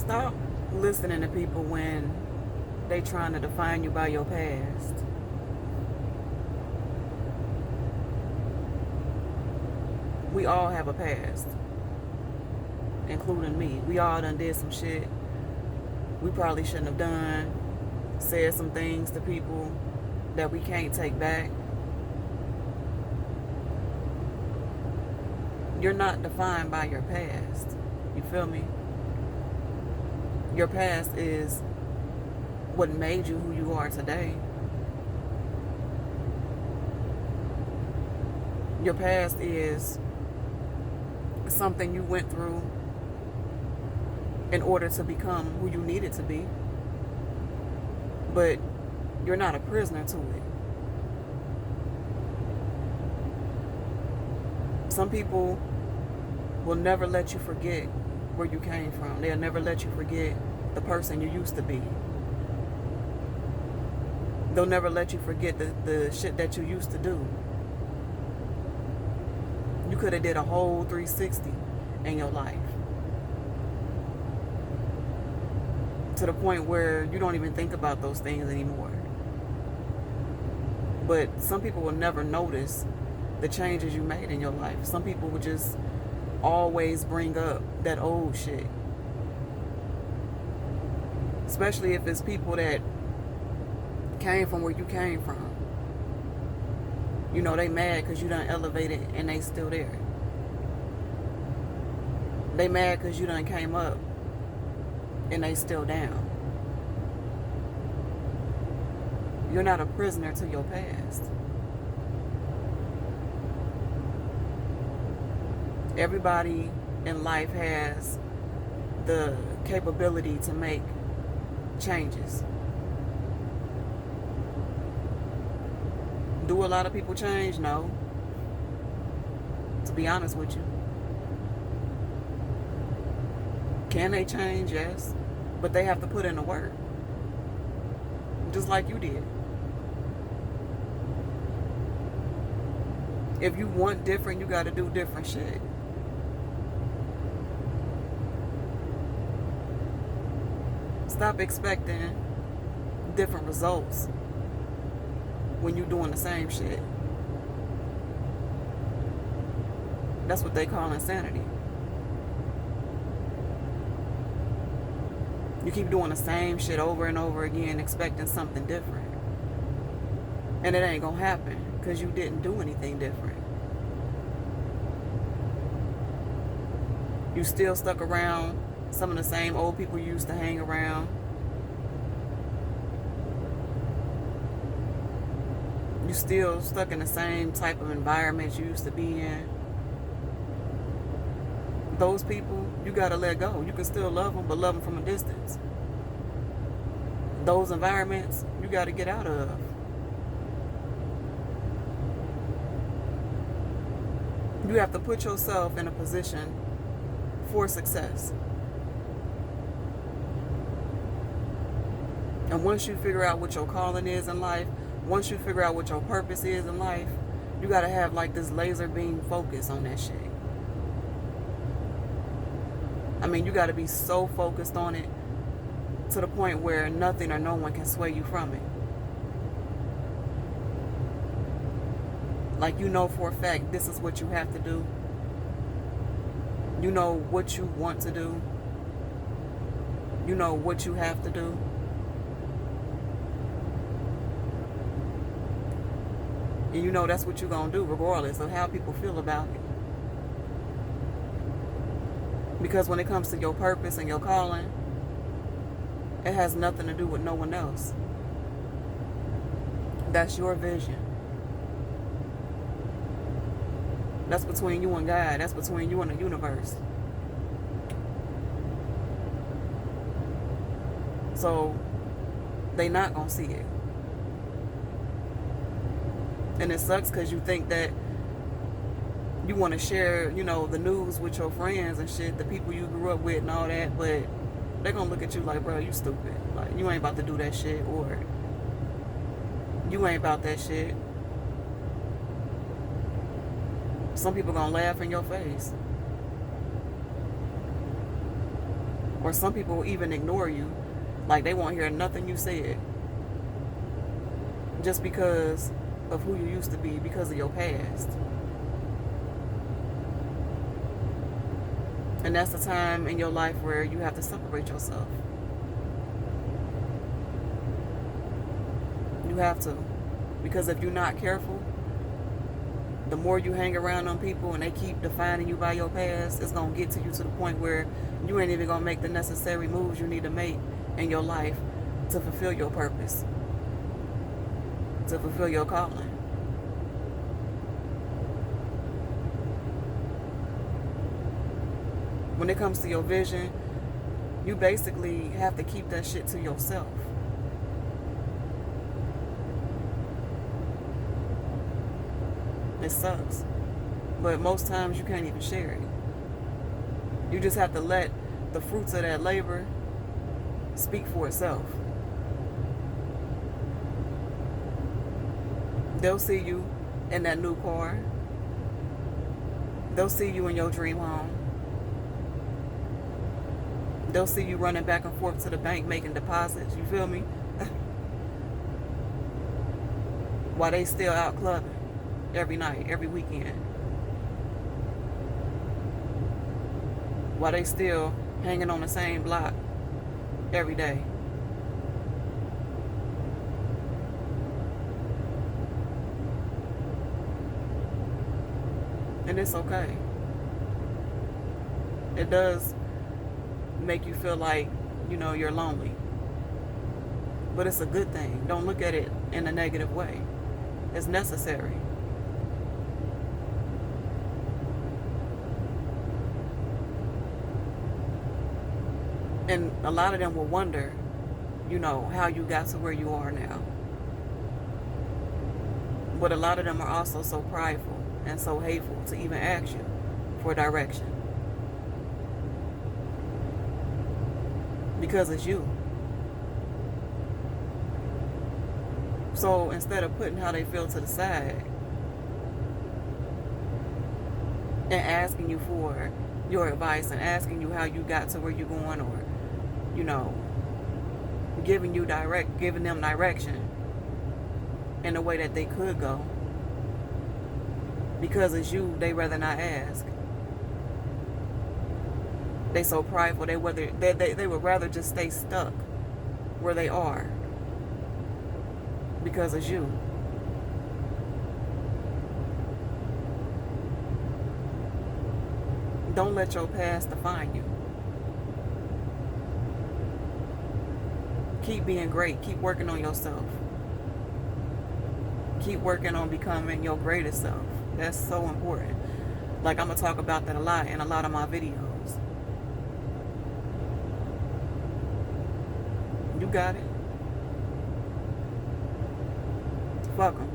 Stop listening to people when they trying to define you by your past. We all have a past, including me. We all done did some shit we probably shouldn't have done, said some things to people that we can't take back. You're not defined by your past. You feel me? Your past is what made you who you are today. Your past is something you went through in order to become who you needed to be. But you're not a prisoner to it. Some people will never let you forget where you came from. They'll never let you forget the person you used to be. They'll never let you forget the shit that you used to do. You could have did a whole 360 in your life. To the point where you don't even think about those things anymore. But some people will never notice the changes you made in your life. Some people will just always bring up that old shit. Especially if it's people that came from where you came from. You know, they mad because you done elevated and they still there. They mad because you done came up and they still down. You're not a prisoner to your past. Everybody in life has the capability to make changes. Do a lot of people change? No. To be honest with you. Can they change? Yes. But they have to put in the work. Just like you did. If you want different, you got to do different shit. Stop expecting different results when you're doing the same shit. That's what they call insanity. You keep doing the same shit over and over again, expecting something different. And it ain't gonna happen because you didn't do anything different. You still stuck around some of the same old people you used to hang around. You still stuck in the same type of environment you used to be in. Those people, you gotta let go. You can still love them, but love them from a distance. Those environments, you gotta get out of. You have to put yourself in a position for success. And once you figure out what your calling is in life, once you figure out what your purpose is in life, you gotta have like this laser beam focus on that shit. I mean, you gotta be so focused on it to the point where nothing or no one can sway you from it. Like, you know for a fact this is what you have to do. You know what you want to do. You know what you have to do. And you know that's what you're gonna do regardless of how people feel about it. Because when it comes to your purpose and your calling, it has nothing to do with no one else. That's your vision. That's between you and God. That's between you and the universe. So they not gonna see it. And it sucks because you think that you want to share, you know, the news with your friends and shit, the people you grew up with and all that, but they're gonna look at you like, bro, you stupid. Like, you ain't about to do that shit, or you ain't about that shit. Some people gonna laugh in your face. Or some people will even ignore you. Like they won't hear nothing you said. Just because of who you used to be, because of your past. And that's the time in your life where you have to separate yourself. You have to. Because if you're not careful, the more you hang around on people and they keep defining you by your past, it's going to get to you to the point where you ain't even going to make the necessary moves you need to make in your life to fulfill your purpose, to fulfill your calling. When it comes to your vision, you basically have to keep that shit to yourself. It sucks. But most times you can't even share it. You just have to let the fruits of that labor speak for itself. They'll see you in that new car. They'll see you in your dream home. They'll see you running back and forth to the bank making deposits. You feel me? While they still out clubbing every night, every weekend. While they still hanging on the same block every day. And it's okay. It does make you feel like, you're lonely. But it's a good thing. Don't look at it in a negative way. It's necessary. And a lot of them will wonder, how you got to where you are now. But a lot of them are also so prideful and so hateful to even ask you for direction. Because it's you. So instead of putting how they feel to the side and asking you for your advice and asking you how you got to where you're going, or giving them direction in the way that they could go, because it's you, they rather not ask. They so prideful, they would rather just stay stuck where they are, because it's you. Don't let your past define you. Keep being great. Keep working on yourself. Keep working on becoming your greatest self. That's so important. Like, I'm going to talk about that a lot in a lot of my videos. You got it. Fuck 'em.